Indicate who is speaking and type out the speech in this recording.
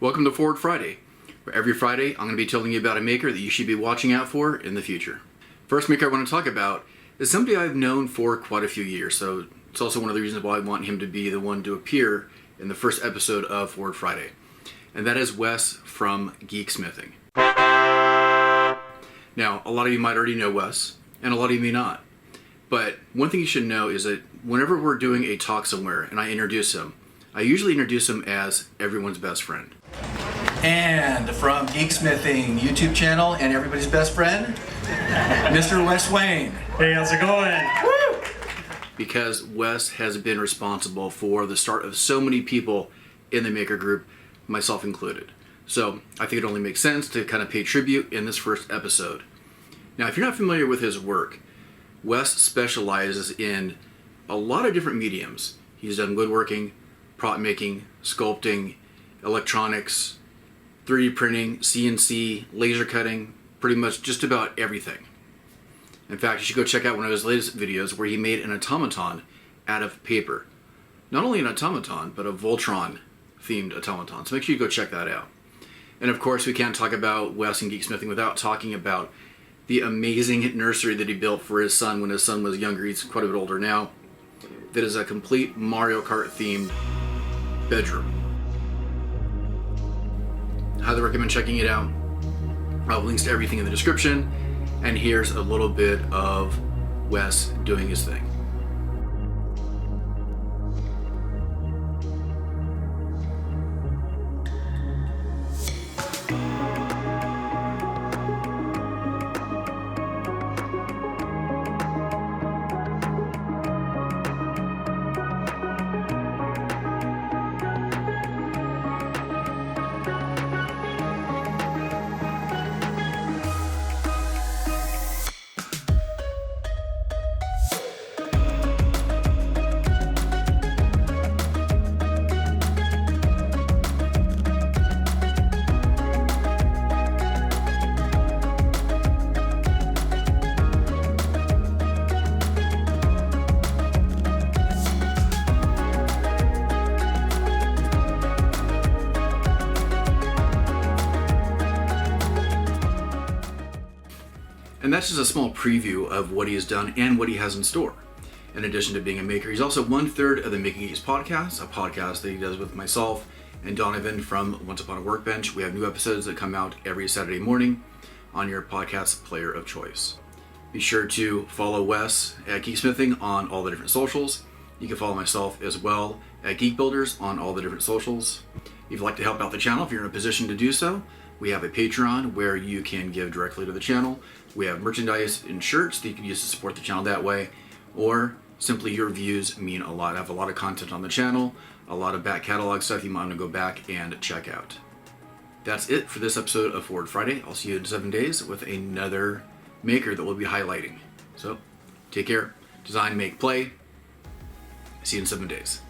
Speaker 1: Welcome to Forward Friday, where every Friday I'm going to be telling you about a maker that you should be watching out for in the future. First maker I want to talk about is somebody I've known for quite a few years, so it's also one of the reasons why I want him to be the one to appear in the first episode of Forward Friday. And that is Wes from Geeksmithing. Now, a lot of you might already know Wes, and a lot of you may not. But one thing you should know is that whenever we're doing a talk somewhere and I introduce him, I usually introduce him as everyone's best friend.
Speaker 2: And from Geeksmithing YouTube channel and everybody's best friend, Mr. Wes Wayne.
Speaker 3: Hey, how's it going?
Speaker 1: Woo! Because Wes has been responsible for the start of so many people in the maker group, myself included. So I think it only makes sense to kind of pay tribute in this first episode. Now, if you're not familiar with his work, Wes specializes in a lot of different mediums. He's done woodworking, prop making, sculpting, electronics, 3D printing, CNC, laser cutting, pretty much just about everything. In fact, you should go check out one of his latest videos where he made an automaton out of paper. Not only an automaton, but a Voltron themed automaton. So make sure you go check that out. And of course, we can't talk about Wes and Geeksmithing without talking about the amazing nursery that he built for his son when his son was younger. He's quite a bit older now. That is a complete Mario Kart themed bedroom. Highly recommend checking it out. I'll have links to everything in the description. And here's a little bit of Wes doing his thing. And that's just a small preview of what he has done and what he has in store. In addition to being a maker, he's also 1/3 of the Making Geeks podcast, a podcast that he does with myself and Donovan from Once Upon a Workbench. We have new episodes that come out every Saturday morning on your podcast player of choice. Be sure to follow Wes at Geeksmithing on all the different socials. You can follow myself as well at GeekBuilders on all the different socials. If you'd like to help out the channel, if you're in a position to do so, we have a Patreon where you can give directly to the channel. We have merchandise and shirts that you can use to support the channel that way, or simply your views mean a lot. I have a lot of content on the channel, a lot of back catalog stuff you might want to go back and check out. That's it for this episode of Forward Friday. I'll see you in 7 days with another maker that we'll be highlighting. So, take care, design, make, play. See you in 7 days.